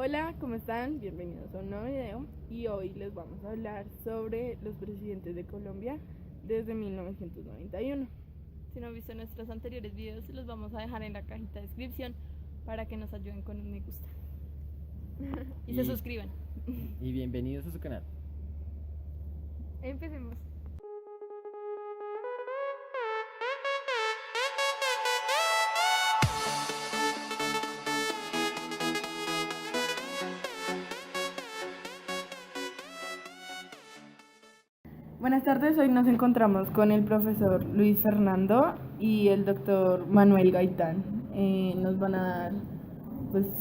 Hola, ¿cómo están? Bienvenidos a un nuevo video y hoy les vamos a hablar sobre los presidentes de Colombia desde 1991. Si no han visto nuestros anteriores videos, se los vamos a dejar en la cajita de descripción para que nos ayuden con un me gusta y se suscriban. Y bienvenidos a su canal. Empecemos. Buenas tardes, hoy nos encontramos con el profesor Luis Fernando y el doctor Manuel Gaitán. Nos van a dar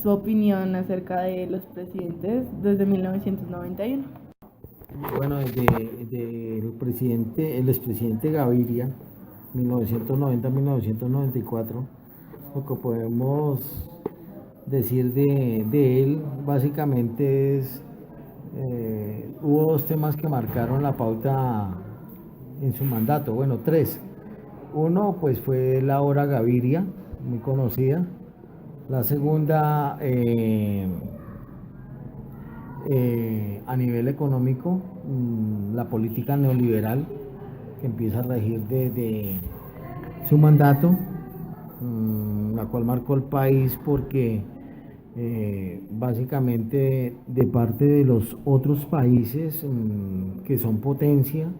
su opinión acerca de los presidentes desde 1991. Bueno, desde el expresidente Gaviria, 1990-1994, lo que podemos decir de él básicamente es, hubo dos temas que marcaron la pauta en su mandato, bueno, tres. Uno, pues fue la Hora Gaviria, muy conocida. La segunda, a nivel económico, la política neoliberal que empieza a regir desde su mandato, la cual marcó el país porque básicamente de parte de los otros países que son potencia,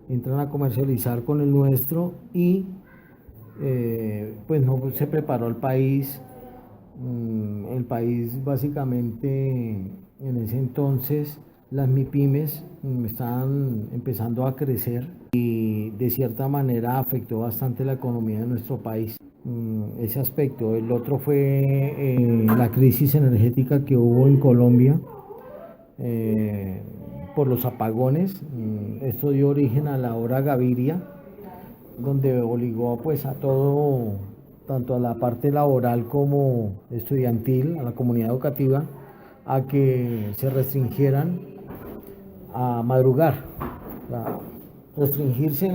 entran a comercializar con el nuestro y pues no se preparó el país. El país básicamente en ese entonces las MIPYMES estaban empezando a crecer y de cierta manera afectó bastante la economía de nuestro país. Ese aspecto. El otro fue la crisis energética que hubo en Colombia por los apagones. Esto dio origen a la Hora Gaviria, donde obligó pues a todo, tanto a la parte laboral como estudiantil, a la comunidad educativa, a que se restringieran a madrugar, restringirse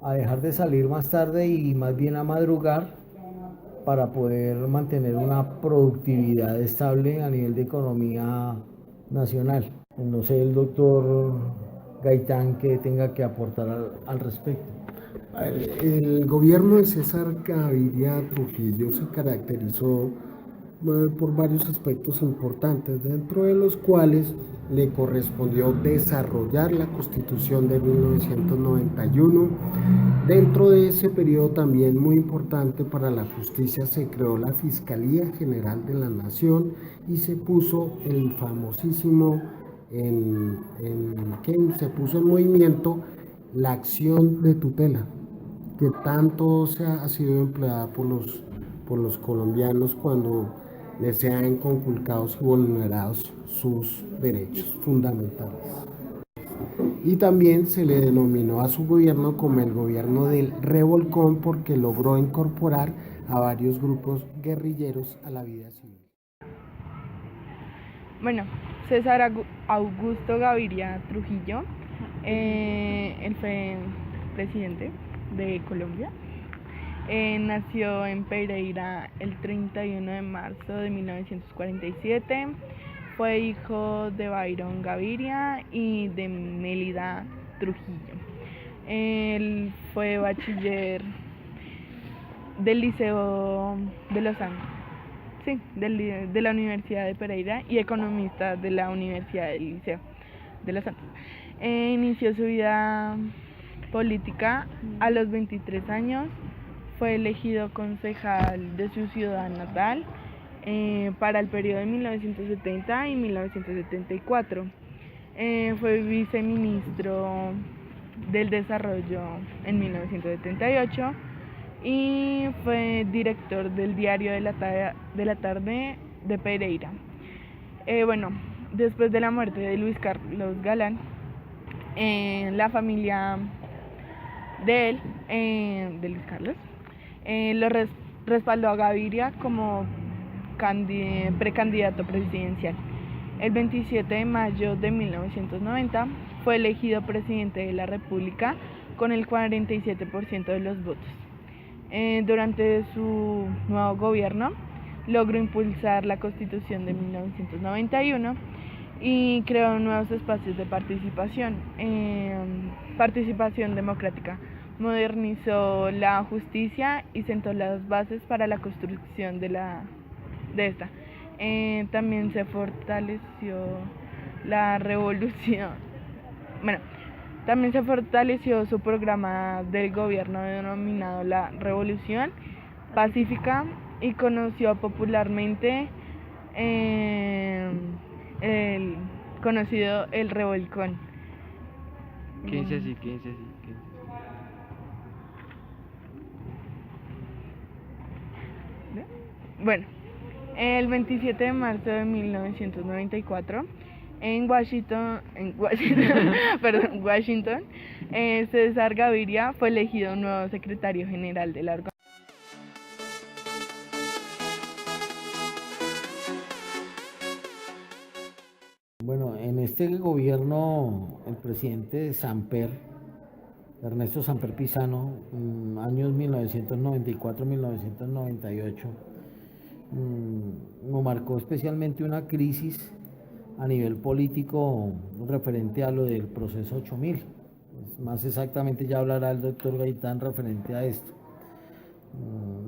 a dejar de salir más tarde y más bien a madrugar para poder mantener una productividad estable a nivel de economía nacional. No sé el doctor Gaitán que tenga que aportar al respecto. El gobierno de César Gaviria Trujillo se caracterizó por varios aspectos importantes, dentro de los cuales le correspondió desarrollar la Constitución de 1991. Dentro de ese periodo también muy importante para la justicia se creó la Fiscalía General de la Nación y se puso el famosísimo se puso en movimiento la acción de tutela, que tanto ha sido empleada por los colombianos cuando les sean conculcados y vulnerados sus derechos fundamentales. Y también se le denominó a su gobierno como el gobierno del revolcón porque logró incorporar a varios grupos guerrilleros a la vida civil. Bueno, César Augusto Gaviria Trujillo, él fue presidente de Colombia. Nació en Pereira el 31 de marzo de 1947. Fue hijo de Byron Gaviria y de Mélida Trujillo. Él fue bachiller del Liceo de Los Andes, sí, de la Universidad de Pereira, y economista de la Universidad del Liceo de Los Andes. Inició su vida política a los 23 años. Fue elegido concejal de su ciudad natal para el periodo de 1970 y 1974. Fue viceministro del Desarrollo en 1978 y fue director del Diario de la Tarde de Pereira. Después de la muerte de Luis Carlos Galán, la familia de él, de Luis Carlos, lo respaldó a Gaviria como precandidato presidencial. El 27 de mayo de 1990 fue elegido presidente de la República con el 47% de los votos. Durante su nuevo gobierno logró impulsar la Constitución de 1991 y creó nuevos espacios de participación democrática. Modernizó la justicia y sentó las bases para la construcción de esta. También se fortaleció la revolución. También se fortaleció su programa del gobierno denominado la Revolución Pacífica y conoció popularmente el conocido el revolcón. Quédense así, quédense así. Bueno, el 27 de marzo de 1994, en Washington, César Gaviria fue elegido nuevo secretario general de la organización. Bueno, en este gobierno, el presidente Samper, Ernesto Samper Pizano, años 1994-1998, nos marcó especialmente una crisis a nivel político referente a lo del proceso 8000. Más exactamente ya hablará el doctor Gaitán referente a esto.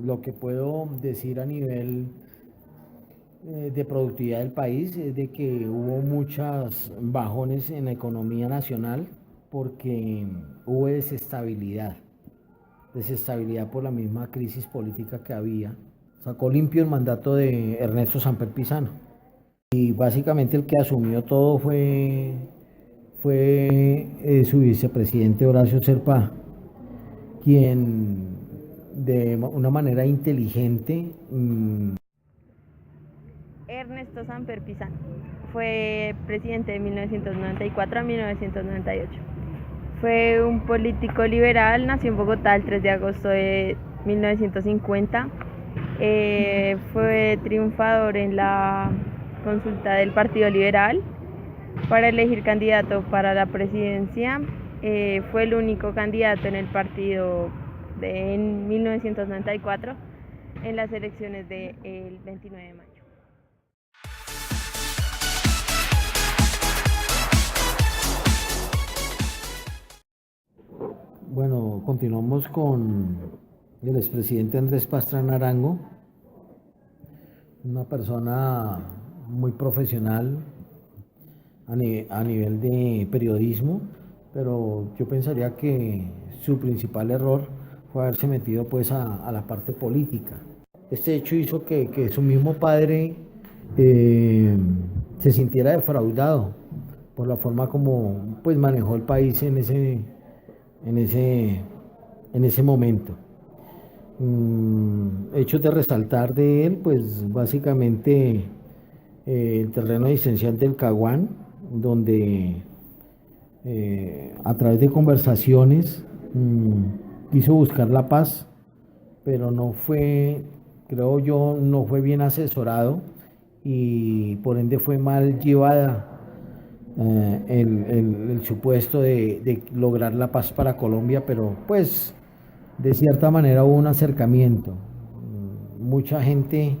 Lo que puedo decir a nivel de productividad del país es de que hubo muchos bajones en la economía nacional porque hubo desestabilidad por la misma crisis política que había. Sacó limpio el mandato de Ernesto Samper Pizano y básicamente el que asumió todo fue su vicepresidente Horacio Serpa, quien de una manera inteligente Ernesto Samper Pizano fue presidente de 1994 a 1998. Fue un político liberal, nació en Bogotá el 3 de agosto de 1950. Fue triunfador en la consulta del Partido Liberal para elegir candidato para la presidencia. Fue el único candidato en el partido en 1994 en las elecciones del 29 de mayo. Bueno, continuamos con el expresidente Andrés Pastrana Arango, una persona muy profesional a nivel de periodismo, pero yo pensaría que su principal error fue haberse metido pues a la parte política. Este hecho hizo que su mismo padre se sintiera defraudado por la forma como pues manejó el país en ese momento. Hechos de resaltar de él, pues básicamente el terreno licencial del Caguán, donde a través de conversaciones quiso buscar la paz, pero no fue, creo yo, no fue bien asesorado y por ende fue mal llevada el supuesto de lograr la paz para Colombia, pero pues de cierta manera hubo un acercamiento. Mucha gente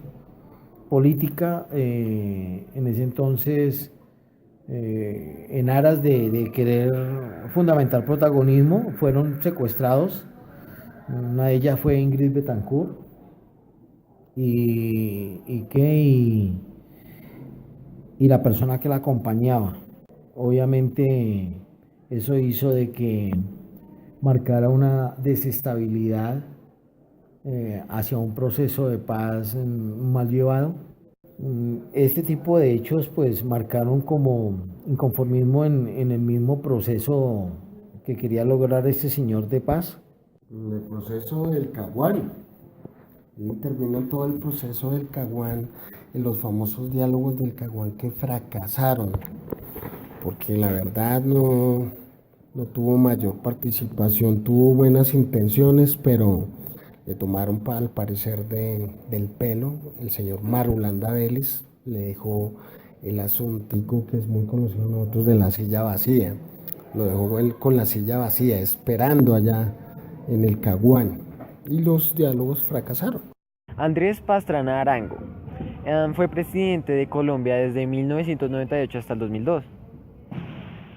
política en ese entonces, en aras de querer fundamentar protagonismo, fueron secuestrados. Una de ellas fue Ingrid Betancourt y la persona que la acompañaba. Obviamente eso hizo de que marcara una desestabilidad hacia un proceso de paz mal llevado. Este tipo de hechos pues marcaron como inconformismo en el mismo proceso que quería lograr este señor de paz. El proceso del Caguán. Intervino todo el proceso del Caguán, en los famosos diálogos del Caguán que fracasaron, porque la verdad no tuvo mayor participación, tuvo buenas intenciones, pero le tomaron al parecer del pelo. El señor Marulanda Vélez le dejó el asuntico que es muy conocido nosotros de la silla vacía, lo dejó él con la silla vacía, esperando allá en el Caguán, y los diálogos fracasaron. Andrés Pastrana Arango Fue presidente de Colombia desde 1998 hasta el 2002.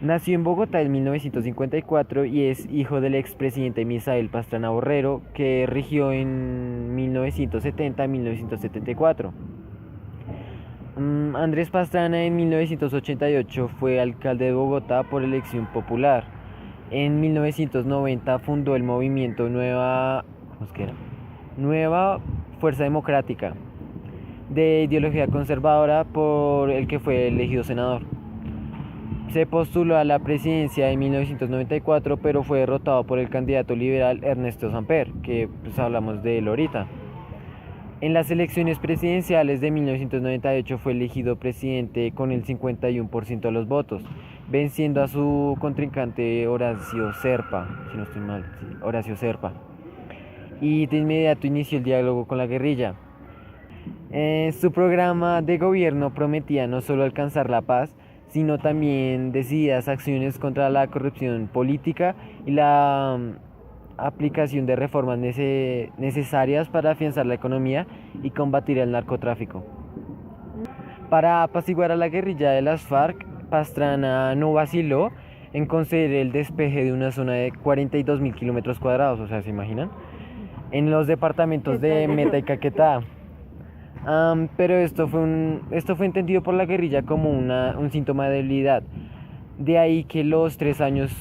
Nació en Bogotá en 1954 y es hijo del expresidente Misael Pastrana Borrero, que rigió en 1970 a 1974. Andrés Pastrana en 1988 fue alcalde de Bogotá por elección popular. En 1990 fundó el movimiento Nueva Fuerza Democrática, de ideología conservadora, por el que fue elegido senador. Se postuló a la presidencia en 1994, pero fue derrotado por el candidato liberal Ernesto Samper, que pues hablamos de él ahorita. En las elecciones presidenciales de 1998 fue elegido presidente con el 51% de los votos, venciendo a su contrincante Horacio Serpa, si no estoy mal, sí, Horacio Serpa. Y de inmediato inició el diálogo con la guerrilla. Su programa de gobierno prometía no solo alcanzar la paz, sino también decididas acciones contra la corrupción política y la aplicación de reformas necesarias para afianzar la economía y combatir el narcotráfico. Para apaciguar a la guerrilla de las FARC, Pastrana no vaciló en conceder el despeje de una zona de 42.000 kilómetros cuadrados, o sea, ¿se imaginan? En los departamentos de Meta y Caquetá. Pero esto fue entendido por la guerrilla como un síntoma de debilidad. De ahí que los 3 años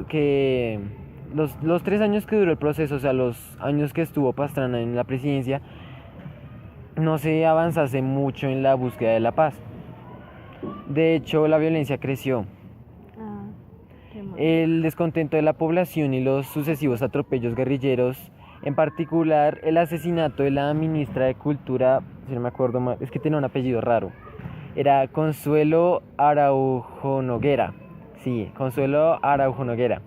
que duró el proceso, o sea, los años que estuvo Pastrana en la presidencia, no se avanzase mucho en la búsqueda de la paz. De hecho, la violencia creció. El descontento de la población y los sucesivos atropellos guerrilleros, en particular el asesinato de la ministra de Cultura, si no me acuerdo mal, es que tiene un apellido raro, era Consuelo Araujo Noguera. Sí, Consuelo Araujo Noguera.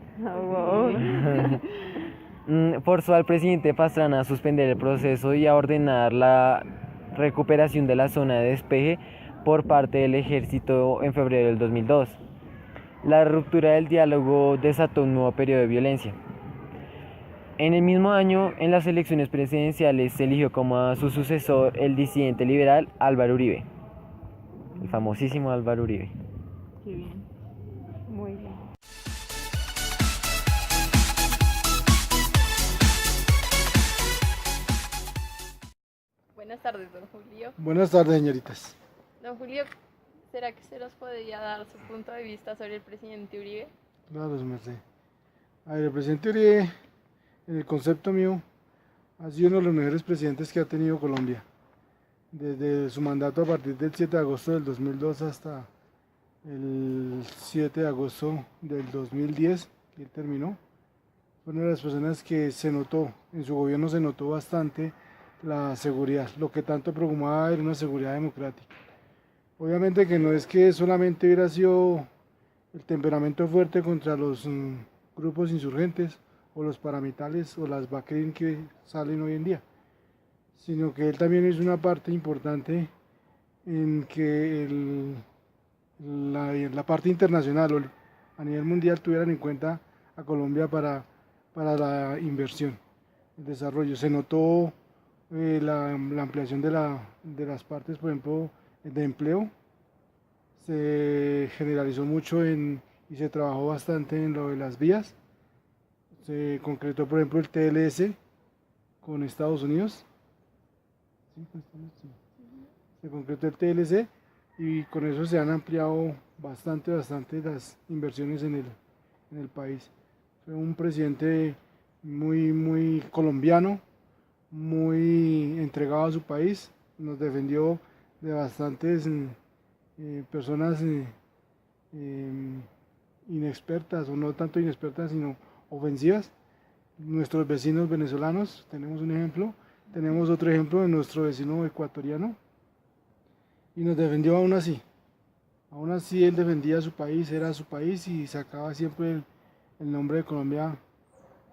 Forzó al presidente Pastrana a suspender el proceso y a ordenar la recuperación de la zona de despeje por parte del ejército en febrero del 2002. La ruptura del diálogo desató un nuevo periodo de violencia. En el mismo año, en las elecciones presidenciales, se eligió como a su sucesor el disidente liberal Álvaro Uribe, el famosísimo Álvaro Uribe. Qué bien. Muy bien. Buenas tardes, don Julio. Buenas tardes, señoritas. Don Julio, ¿será que se nos podría dar su punto de vista sobre el presidente Uribe? Claro, su merced. A ver, el presidente Uribe, en el concepto mío, ha sido uno de los mejores presidentes que ha tenido Colombia. Desde su mandato a partir del 7 de agosto del 2002 hasta el 7 de agosto del 2010, que él terminó. Fue una de las personas que se notó, en su gobierno se notó bastante la seguridad, lo que tanto preocupaba era una seguridad democrática. Obviamente que no es que solamente hubiera sido el temperamento fuerte contra los grupos insurgentes o los paramilitares o las BACRIM que salen hoy en día, sino que él también es una parte importante en que la parte internacional o a nivel mundial tuvieran en cuenta a Colombia para la inversión, el desarrollo. Se notó la ampliación de las partes, por ejemplo, de empleo. Se generalizó mucho y se trabajó bastante en lo de las vías. Se concretó, por ejemplo, el TLS con Estados Unidos. Se concretó el TLC y con eso se han ampliado bastante las inversiones en el país. Fue un presidente muy colombiano, muy entregado a su país, nos defendió de bastantes personas inexpertas, o no tanto inexpertas, sino ofensivas. Nuestros vecinos venezolanos, tenemos un ejemplo, tenemos otro ejemplo de nuestro vecino ecuatoriano, y nos defendió aún así. Aún así él defendía a su país, era su país y sacaba siempre el nombre de Colombia.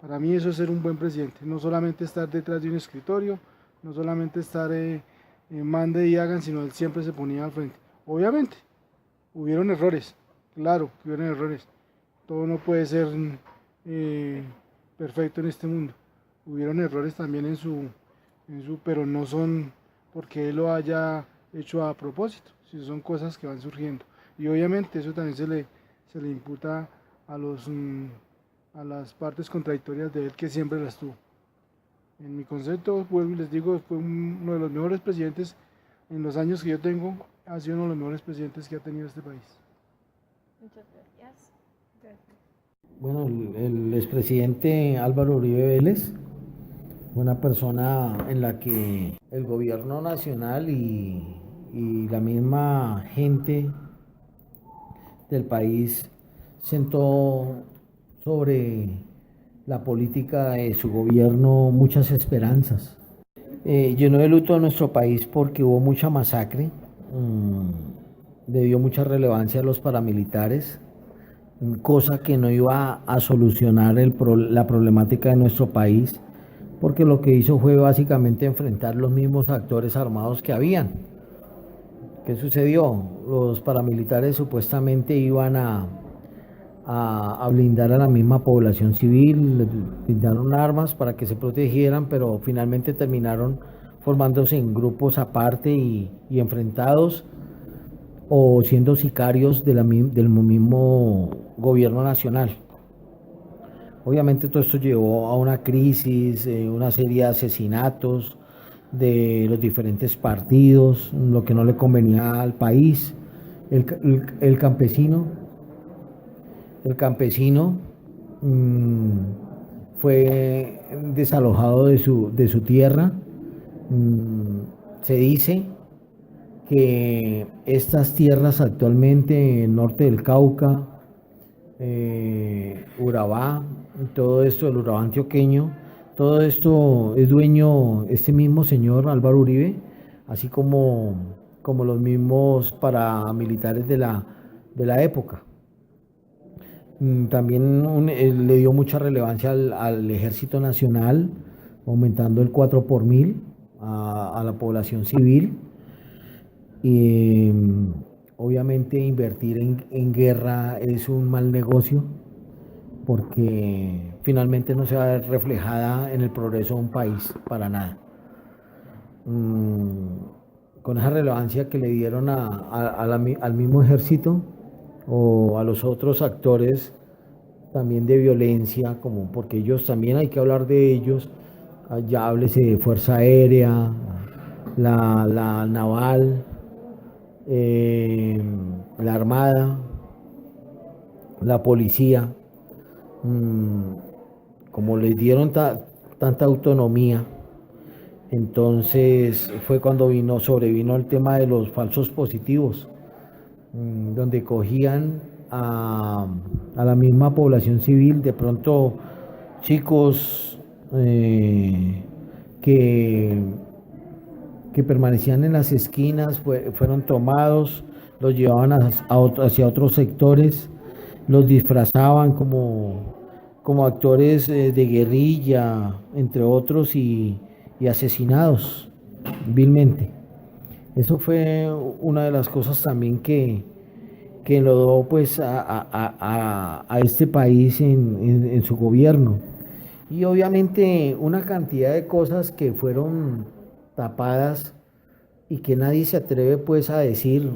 Para mí eso es ser un buen presidente, no solamente estar detrás de un escritorio, no solamente estar mande y hagan, sino él siempre se ponía al frente. Obviamente, hubieron errores, claro que hubieron errores, todo no puede ser perfecto en este mundo. Hubieron errores también pero no son porque él lo haya hecho a propósito, si son cosas que van surgiendo. Y obviamente eso también se le imputa a a las partes contradictorias de él, que siempre las tuvo. En mi concepto, vuelvo y les digo, fue uno de los mejores presidentes en los años que yo tengo, ha sido uno de los mejores presidentes que ha tenido este país. Muchas gracias. Bueno, el expresidente Álvaro Uribe Vélez, una persona en la que el gobierno nacional y la misma gente del país sentó sobre la política de su gobierno muchas esperanzas. Llenó de luto a nuestro país porque hubo mucha masacre, le dio mucha relevancia a los paramilitares, cosa que no iba a solucionar la problemática de nuestro país, porque lo que hizo fue básicamente enfrentar los mismos actores armados que habían. ¿Qué sucedió? Los paramilitares supuestamente iban a blindar a la misma población civil, les brindaron armas para que se protegieran, pero finalmente terminaron formándose en grupos aparte y enfrentados, o siendo sicarios del mismo gobierno nacional. Obviamente todo esto llevó a una crisis, una serie de asesinatos de los diferentes partidos, lo que no le convenía al país. El campesino fue desalojado de su tierra. Se dice que estas tierras actualmente en el norte del Cauca, Urabá, todo esto, el Urabá antioqueño, todo esto es dueño este mismo señor Álvaro Uribe, así como los mismos paramilitares de la época. También le dio mucha relevancia al Ejército Nacional, aumentando el 4 por 1000 a la población civil. Y obviamente invertir en guerra es un mal negocio, porque finalmente no se va a ver reflejada en el progreso de un país para nada. Con esa relevancia que le dieron al mismo ejército o a los otros actores también de violencia, porque ellos también hay que hablar de ellos, ya háblese de Fuerza Aérea, la Naval, la Armada, la Policía, como les dieron tanta autonomía, entonces fue cuando sobrevino el tema de los falsos positivos, donde cogían a la misma población civil, de pronto chicos que permanecían en las esquinas, fueron tomados, los llevaban hacia otros sectores, los disfrazaban como actores de guerrilla, entre otros, y asesinados vilmente. Eso fue una de las cosas también que enlodó pues a este país en su gobierno. Y obviamente una cantidad de cosas que fueron tapadas y que nadie se atreve pues a decir.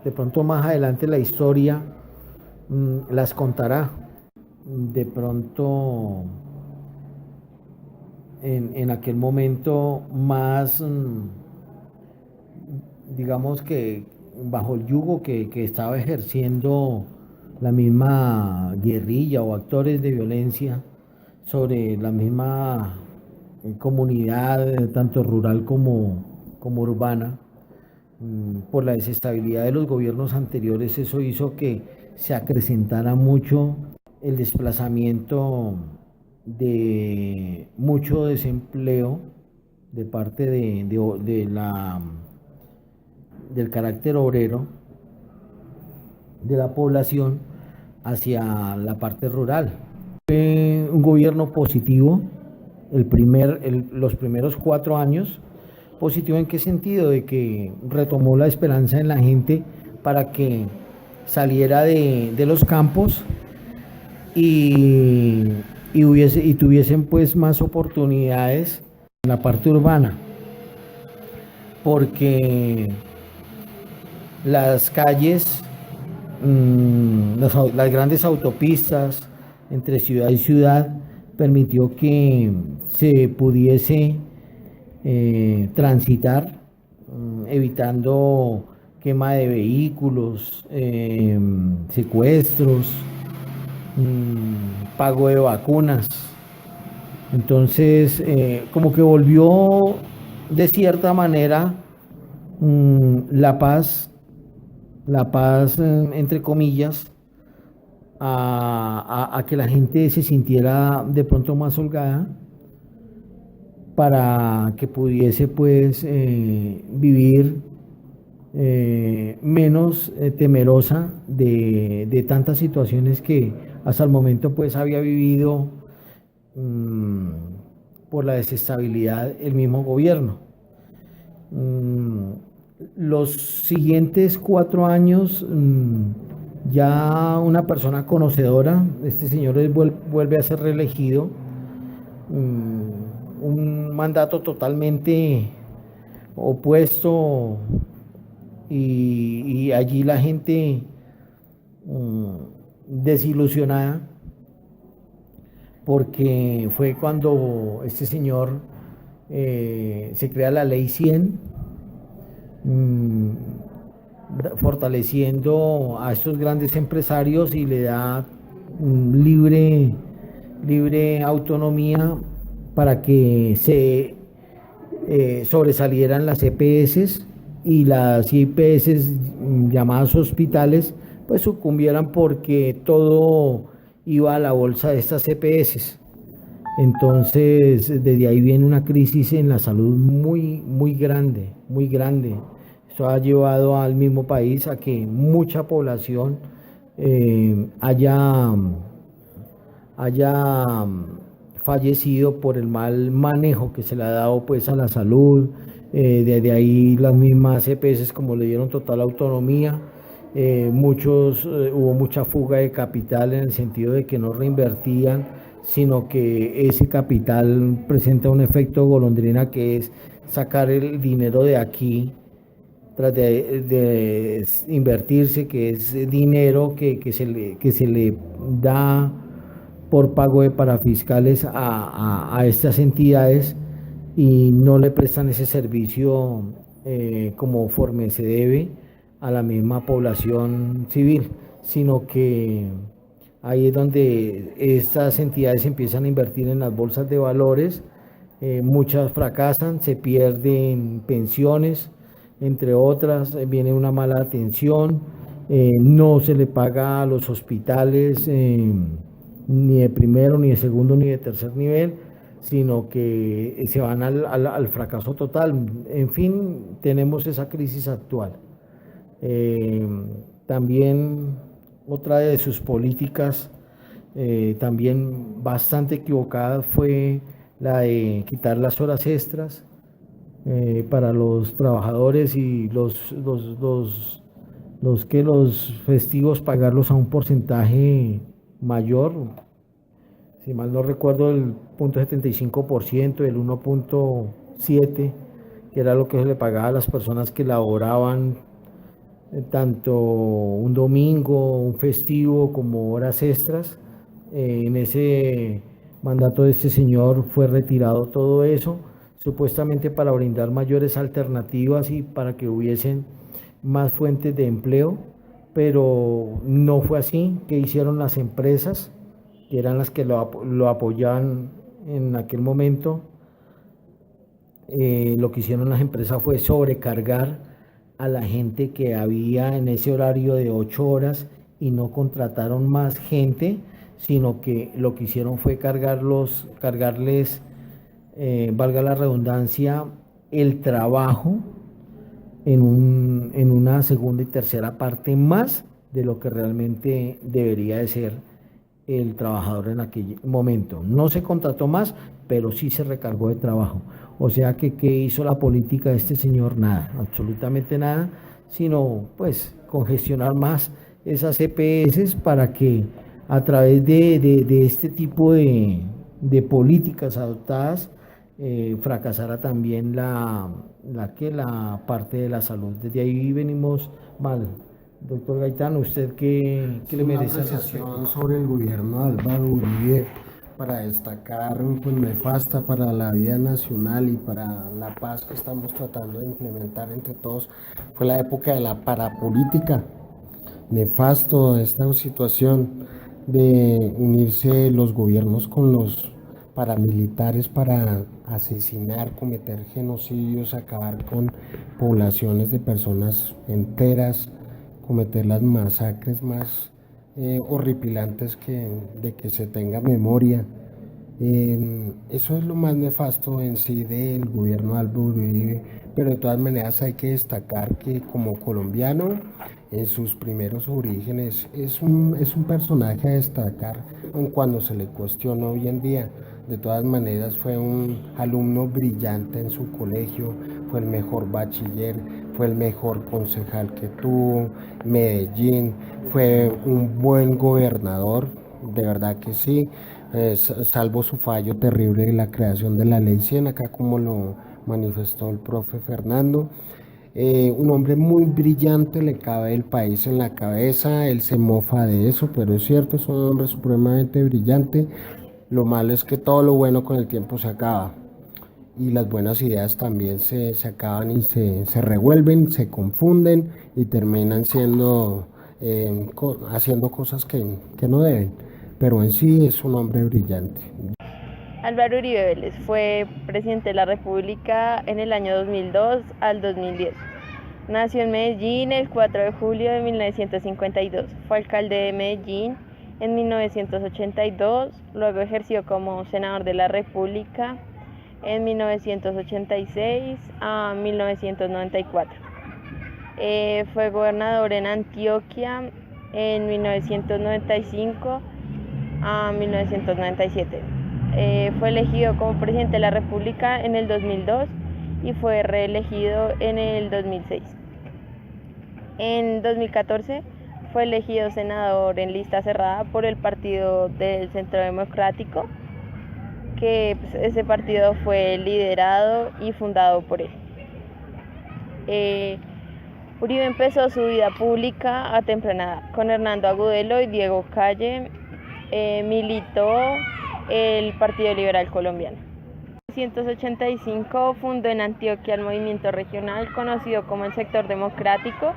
De pronto más adelante la historia las contará. De pronto en aquel momento más, digamos que bajo el yugo que estaba ejerciendo la misma guerrilla o actores de violencia sobre la misma comunidad, tanto rural como urbana, por la desestabilidad de los gobiernos anteriores. Eso hizo que se acrecentara mucho el desplazamiento de mucho desempleo de parte del carácter obrero de la población hacia la parte rural. Fue un gobierno positivo, los primeros 4 años. ¿Positivo en qué sentido? De que retomó la esperanza en la gente para que saliera de los campos y tuviesen pues más oportunidades en la parte urbana. porque las calles, las grandes autopistas entre ciudad y ciudad permitió que se pudiese transitar, evitando quema de vehículos, secuestros, pago de vacunas. Entonces, como que volvió de cierta manera la paz, entre comillas, a que la gente se sintiera de pronto más holgada, para que pudiese pues vivir menos temerosa de tantas situaciones que hasta el momento pues había vivido por la desestabilidad el mismo gobierno. Los siguientes 4 años, ya una persona conocedora, este señor vuelve a ser reelegido, un mandato totalmente opuesto, y allí la gente desilusionada, porque fue cuando este señor se crea la ley 100, fortaleciendo a estos grandes empresarios y le da libre autonomía para que se sobresalieran las EPS, y las IPS llamadas hospitales pues sucumbieran, porque todo iba a la bolsa de estas EPS. Entonces desde ahí viene una crisis en la salud muy grande, muy grande. Eso ha llevado al mismo país a que mucha población haya fallecido por el mal manejo que se le ha dado pues a la salud. Desde ahí las mismas EPS, como le dieron total autonomía, hubo mucha fuga de capital, en el sentido de que no reinvertían, sino que ese capital presenta un efecto golondrina, que es sacar el dinero de aquí tras de invertirse, que es dinero que se le da por pago de parafiscales a estas entidades, y no le prestan ese servicio conforme se debe a la misma población civil, sino que ahí es donde estas entidades empiezan a invertir en las bolsas de valores. Muchas fracasan, se pierden pensiones, entre otras, viene una mala atención, no se le paga a los hospitales ni de primero, ni de segundo, ni de tercer nivel, sino que se van al fracaso total. En fin, tenemos esa crisis actual. También otra de sus políticas, también bastante equivocada, fue la de quitar las horas extras para los trabajadores, y los festivos pagarlos a un porcentaje mayor. Si mal no recuerdo, el 0.75%, el 1.7%, que era lo que se le pagaba a las personas que laboraban tanto un domingo, un festivo, como horas extras. En ese mandato de este señor fue retirado todo eso, supuestamente para brindar mayores alternativas y para que hubiesen más fuentes de empleo, pero no fue así. ¿Qué hicieron las empresas, que eran las que lo apoyaban en aquel momento? Lo que hicieron las empresas fue sobrecargar a la gente que había en ese horario de 8 horas, y no contrataron más gente, sino que lo que hicieron fue cargarles, valga la redundancia, el trabajo en una segunda y tercera parte más de lo que realmente debería de ser el trabajador en aquel momento. No se contrató más, pero sí se recargó de trabajo. O sea que, ¿qué hizo la política de este señor? Nada, absolutamente nada, sino pues congestionar más esas EPS, para que a través de este tipo de políticas adoptadas, fracasara también la parte de la salud. Desde ahí venimos mal. Doctor Gaitán, ¿usted qué le merece una apreciación sobre el gobierno de Álvaro Uribe para destacar, pues nefasta para la vida nacional y para la paz que estamos tratando de implementar entre todos? Fue la época de la parapolítica. Nefasto esta situación de unirse los gobiernos con los paramilitares para asesinar, cometer genocidios, acabar con poblaciones de personas enteras, cometer las masacres más horripilantes de que se tenga memoria. Eso es lo más nefasto en sí del gobierno de Álvaro Uribe, pero de todas maneras hay que destacar que como colombiano, en sus primeros orígenes, es un personaje a destacar, aun cuando se le cuestiona hoy en día. De todas maneras fue un alumno brillante en su colegio, fue el mejor bachiller, fue el mejor concejal que tuvo Medellín, fue un buen gobernador, de verdad que sí, salvo su fallo terrible de la creación de la ley 100, acá como lo manifestó el profe Fernando. Un hombre muy brillante, le cabe el país en la cabeza, él se mofa de eso, pero es cierto, es un hombre supremamente brillante. Lo malo es que todo lo bueno con el tiempo se acaba y las buenas ideas también se acaban y se revuelven, se confunden y terminan haciendo cosas que no deben, pero en sí es un hombre brillante. Álvaro Uribe Vélez fue presidente de la República en el año 2002 al 2010. Nació en Medellín el 4 de julio de 1952. Fue alcalde de Medellín en 1982, luego ejerció como senador de la República en 1986 a 1994. Fue gobernador en Antioquia en 1995 a 1997. Fue elegido como presidente de la República en el 2002 y fue reelegido en el 2006. En 2014 fue elegido senador en lista cerrada por el Partido del Centro Democrático, que ese partido fue liderado y fundado por él. Uribe empezó su vida pública a temprana edad. Con Hernando Agudelo y Diego Calle militó el Partido Liberal Colombiano. En 1985 fundó en Antioquia el movimiento regional conocido como el Sector Democrático,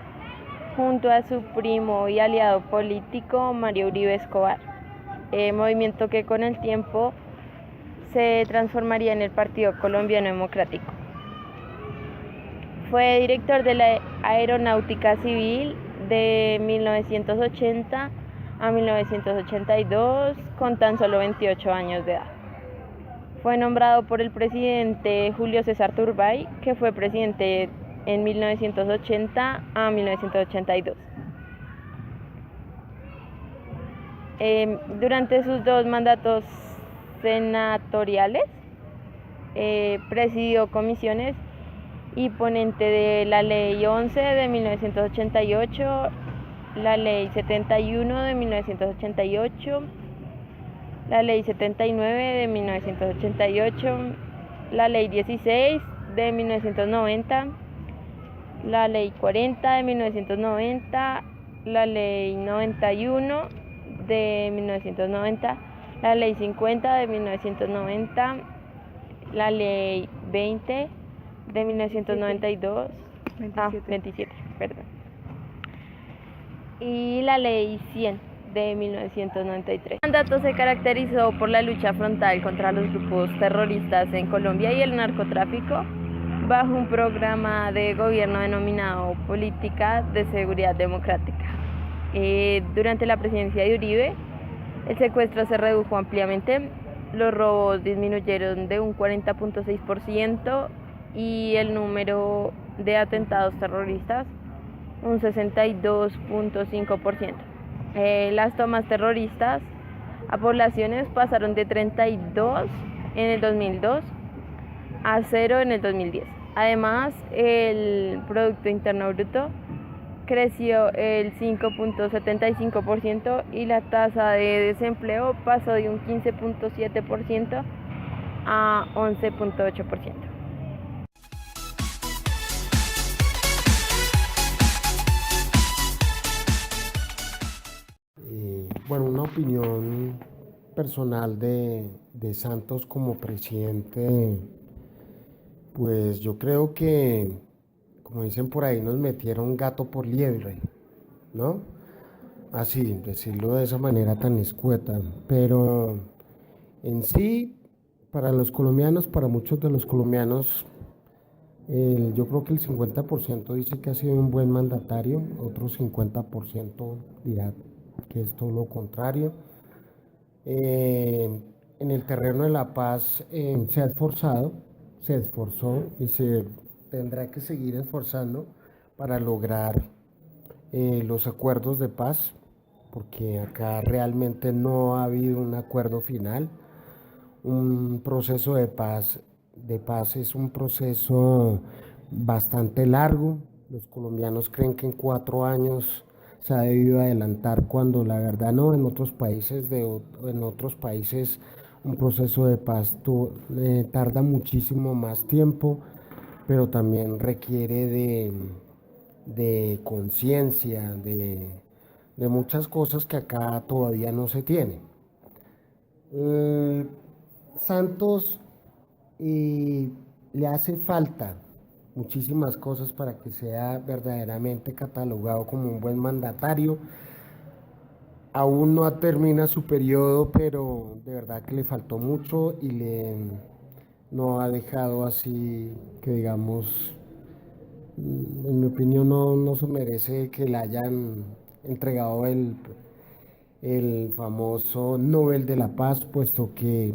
junto a su primo y aliado político Mario Uribe Escobar, movimiento que con el tiempo se transformaría en el Partido Colombiano Democrático. Fue director de la Aeronáutica Civil de 1980 a 1982 con tan solo 28 años de edad. Fue nombrado por el presidente Julio César Turbay, que fue presidente en 1980 a 1982. Durante sus dos mandatos senatoriales, presidió comisiones y ponente de la Ley 11 de 1988, la Ley 71 de 1988, la Ley 79 de 1988, la Ley 16 de 1990, la Ley 40 de 1990, la Ley 91 de 1990, la Ley 50 de 1990, la Ley 20 de 1992, 27, perdón, y la Ley 100 de 1993. El mandato se caracterizó por la lucha frontal contra los grupos terroristas en Colombia y el narcotráfico, bajo un programa de gobierno denominado Política de Seguridad Democrática. Durante la presidencia de Uribe, el secuestro se redujo ampliamente, los robos disminuyeron de un 40.6% y el número de atentados terroristas un 62.5%. Las tomas terroristas a poblaciones pasaron de 32 en el 2002 a 0 en el 2010. Además, el Producto Interno Bruto creció el 5.75% y la tasa de desempleo pasó de un 15.7% a 11.8%. Bueno, una opinión personal de Santos como presidente, pues yo creo que, como dicen por ahí, nos metieron gato por liebre, ¿no? Así, decirlo de esa manera tan escueta, pero en sí, para los colombianos, para muchos de los colombianos, yo creo que el 50% dice que ha sido un buen mandatario, otro 50% dirá que es todo lo contrario. Eh, en el terreno de la paz se ha esforzado, se esforzó y se tendrá que seguir esforzando para lograr los acuerdos de paz, porque acá realmente no ha habido un acuerdo final. Un proceso de paz es un proceso bastante largo. Los colombianos creen que en 4 años se ha debido adelantar cuando la verdad no, en otros países un proceso de paz tarda muchísimo más tiempo, pero también requiere de conciencia, de muchas cosas que acá todavía no se tienen. Eh, Santos le hace falta muchísimas cosas para que sea verdaderamente catalogado como un buen mandatario. Aún no termina su periodo, pero de verdad que le faltó mucho y no ha dejado así que digamos, en mi opinión no se merece que le hayan entregado el famoso Nobel de la Paz, puesto que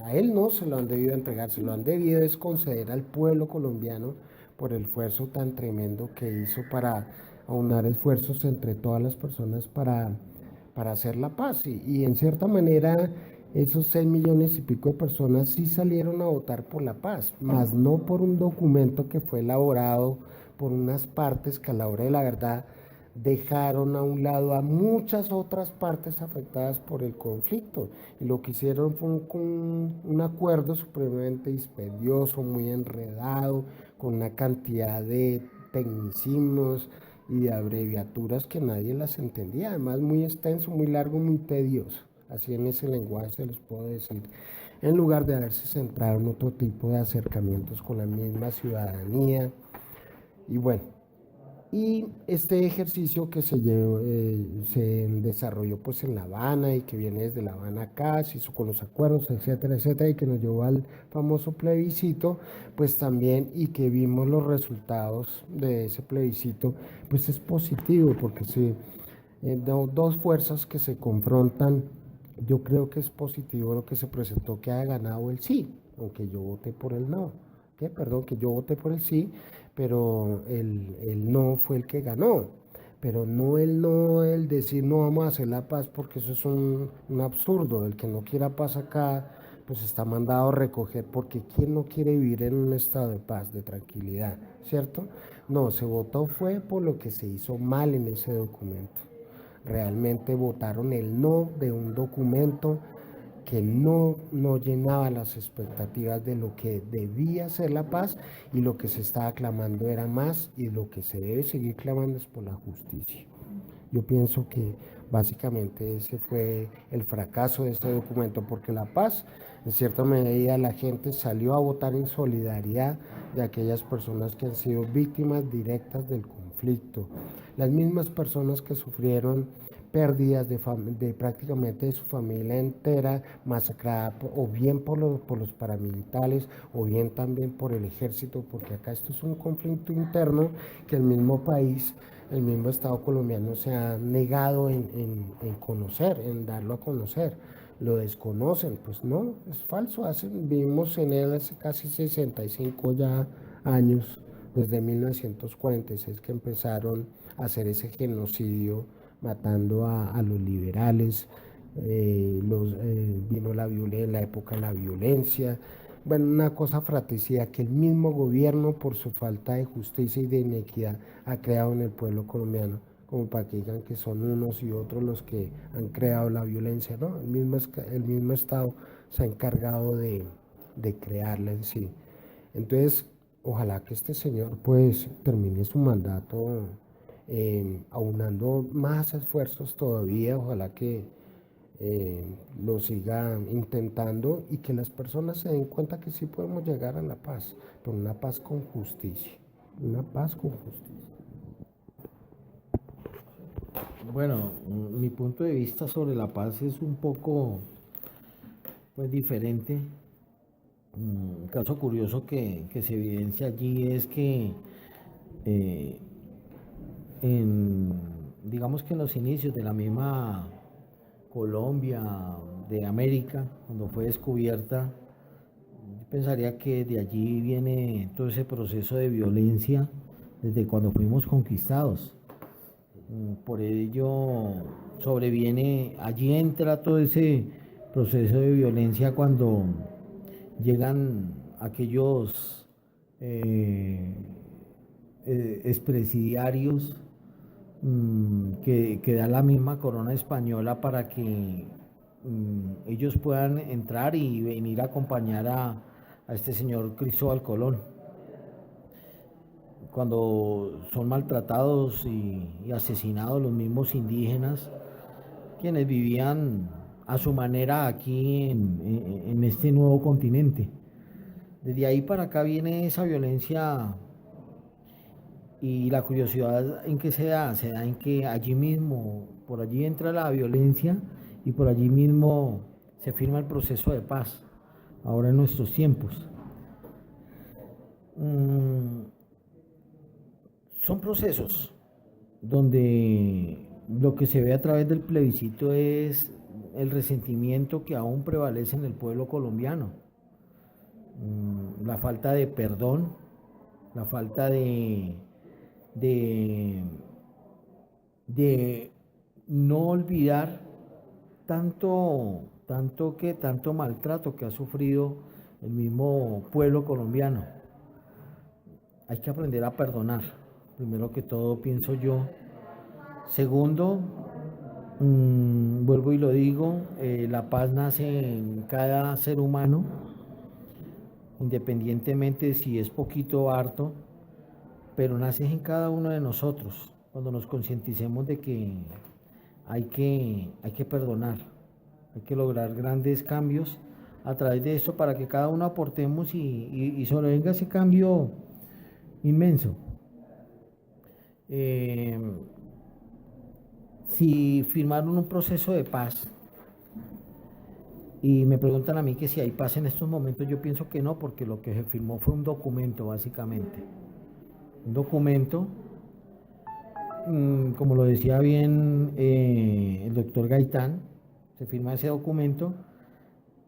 a él no se lo han debido entregar, se lo han debido es conceder al pueblo colombiano por el esfuerzo tan tremendo que hizo para aunar esfuerzos entre todas las personas para hacer la paz. Y en cierta manera esos 6 millones y pico de personas sí salieron a votar por la paz, mas no por un documento que fue elaborado por unas partes que a la hora de la verdad dejaron a un lado a muchas otras partes afectadas por el conflicto. Y lo que hicieron fue un acuerdo supremamente dispendioso, muy enredado, con una cantidad de tecnicismos y de abreviaturas que nadie las entendía. Además, muy extenso, muy largo, muy tedioso. Así en ese lenguaje se los puedo decir. En lugar de haberse centrado en otro tipo de acercamientos con la misma ciudadanía. Y bueno, y este ejercicio que se desarrolló pues en La Habana y que viene desde La Habana acá, se hizo con los acuerdos, etcétera, etcétera, y que nos llevó al famoso plebiscito, pues también, y que vimos los resultados de ese plebiscito, pues es positivo porque dos fuerzas que se confrontan, yo creo que es positivo lo que se presentó, que haya ganado el sí, aunque yo voté por el no, que yo voté por el sí, pero el no fue el que ganó. Pero no el decir no vamos a hacer la paz, porque eso es un absurdo. El que no quiera paz acá, pues está mandado a recoger, porque ¿quién no quiere vivir en un estado de paz, de tranquilidad, cierto? No, se votó fue por lo que se hizo mal en ese documento. Realmente votaron el no de un documento que no llenaba las expectativas de lo que debía ser la paz, y lo que se estaba clamando era más, y lo que se debe seguir clamando es por la justicia. Yo pienso que básicamente ese fue el fracaso de este documento, porque la paz, en cierta medida, la gente salió a votar en solidaridad de aquellas personas que han sido víctimas directas del conflicto, las mismas personas que sufrieron pérdidas de prácticamente de su familia entera, masacrada o bien por los paramilitares o bien también por el ejército, porque acá esto es un conflicto interno que el mismo país, el mismo Estado colombiano se ha negado en conocer, en darlo a conocer. Lo desconocen, pues no, es falso. Vivimos en él hace casi 65 ya años, desde 1946 que empezaron a hacer ese genocidio matando a los liberales, vino la época de la violencia, bueno, una cosa fratricida que el mismo gobierno por su falta de justicia y de inequidad ha creado en el pueblo colombiano, como para que digan que son unos y otros los que han creado la violencia, ¿no? El mismo Estado se ha encargado de crearla en sí. Entonces, ojalá que este señor pues termine su mandato aunando más esfuerzos todavía, ojalá que lo siga intentando y que las personas se den cuenta que sí podemos llegar a la paz, pero una paz con justicia, una paz con justicia. Bueno, mi punto de vista sobre la paz es un poco pues diferente. Un caso curioso que se evidencia allí es que eh, digamos que en los inicios de la misma Colombia de América, cuando fue descubierta, yo pensaría que de allí viene todo ese proceso de violencia desde cuando fuimos conquistados. Por ello sobreviene, allí entra todo ese proceso de violencia cuando llegan aquellos expresidiarios que da la misma corona española para que ellos puedan entrar y venir a acompañar a este señor Cristóbal Colón. Cuando son maltratados y asesinados los mismos indígenas, quienes vivían a su manera aquí en este nuevo continente. Desde ahí para acá viene esa violencia y la curiosidad en que se da en que allí mismo, por allí entra la violencia y por allí mismo se firma el proceso de paz, ahora en nuestros tiempos. Son procesos donde lo que se ve a través del plebiscito es el resentimiento que aún prevalece en el pueblo colombiano, la falta de perdón, la falta de no olvidar tanto maltrato que ha sufrido el mismo pueblo colombiano. Hay que aprender a perdonar, primero que todo, pienso yo. Segundo, vuelvo y lo digo, la paz nace en cada ser humano, independientemente si es poquito o harto, pero nace en cada uno de nosotros, cuando nos concienticemos de que hay que perdonar, hay que lograr grandes cambios a través de esto para que cada uno aportemos y sobrevenga ese cambio inmenso. Si firmaron un proceso de paz y me preguntan a mí que si hay paz en estos momentos, yo pienso que no, porque lo que se firmó fue un documento, básicamente. Un documento, como lo decía bien el doctor Gaitán, se firma ese documento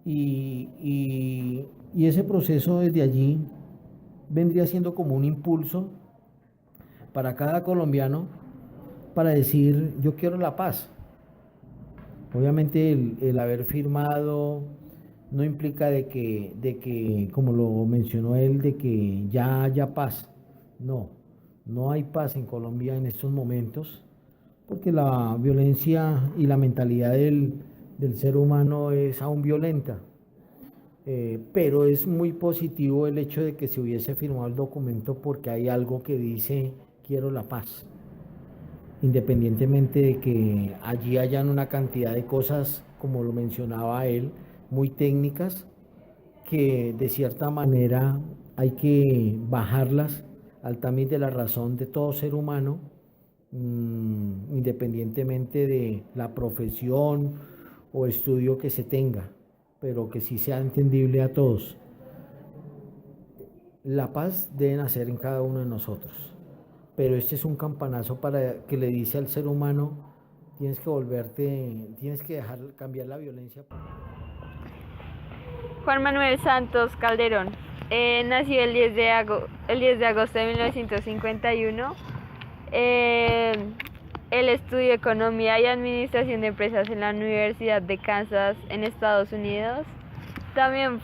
y ese proceso desde allí vendría siendo como un impulso para cada colombiano para decir yo quiero la paz. Obviamente el haber firmado no implica de que, como lo mencionó él, de que ya haya paz. No hay paz en Colombia en estos momentos, porque la violencia y la mentalidad del ser humano es aún violenta. Pero es muy positivo el hecho de que se hubiese firmado el documento porque hay algo que dice quiero la paz. Independientemente de que allí hayan una cantidad de cosas, como lo mencionaba él, muy técnicas, que de cierta manera hay que bajarlas al tamiz de la razón de todo ser humano, independientemente de la profesión o estudio que se tenga, pero que sí sea entendible a todos. La paz debe nacer en cada uno de nosotros, pero este es un campanazo para que le dice al ser humano, tienes que dejar cambiar la violencia. Juan Manuel Santos Calderón nació el 10 de agosto de 1951. Él estudió Economía y Administración de Empresas en la Universidad de Kansas en Estados Unidos. También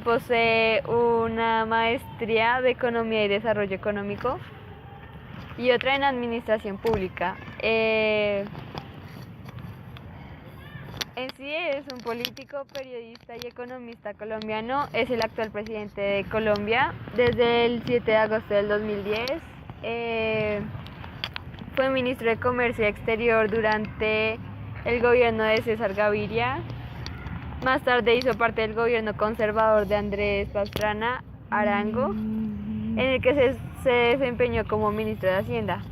posee una maestría de Economía y Desarrollo Económico y otra en Administración Pública. En sí es un político, periodista y economista colombiano. Es el actual presidente de Colombia desde el 7 de agosto del 2010. Fue ministro de Comercio Exterior durante el gobierno de César Gaviria. Más tarde hizo parte del gobierno conservador de Andrés Pastrana Arango, en el que se desempeñó como ministro de Hacienda.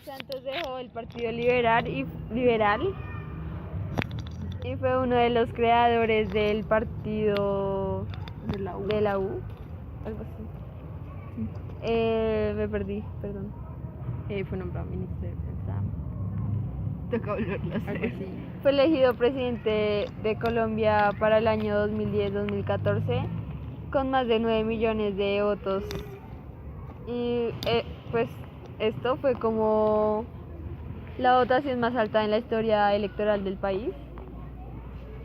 Santos dejó el Partido Liberal y fue uno de los creadores del partido De la U. de la U, algo así. Me perdí, perdón. Fue nombrado ministro de Defensa. Toca volverlo a Algo hacer. así. Fue elegido presidente de Colombia para el año 2010-2014 con más de 9 millones de votos. Y pues esto fue como la votación más alta en la historia electoral del país.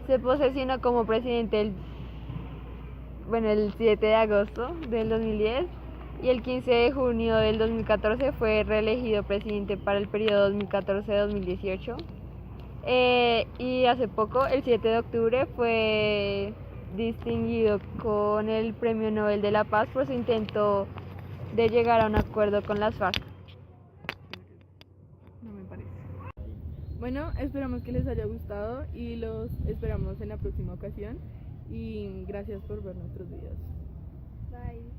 Se posesionó como presidente el 7 de agosto del 2010 y el 15 de junio del 2014 fue reelegido presidente para el periodo 2014-2018. Y hace poco, el 7 de octubre, fue distinguido con el Premio Nobel de la Paz por su intento de llegar a un acuerdo con las FARC. No me parece. Bueno, esperamos que les haya gustado y los esperamos en la próxima ocasión. Y gracias por ver nuestros videos. Bye.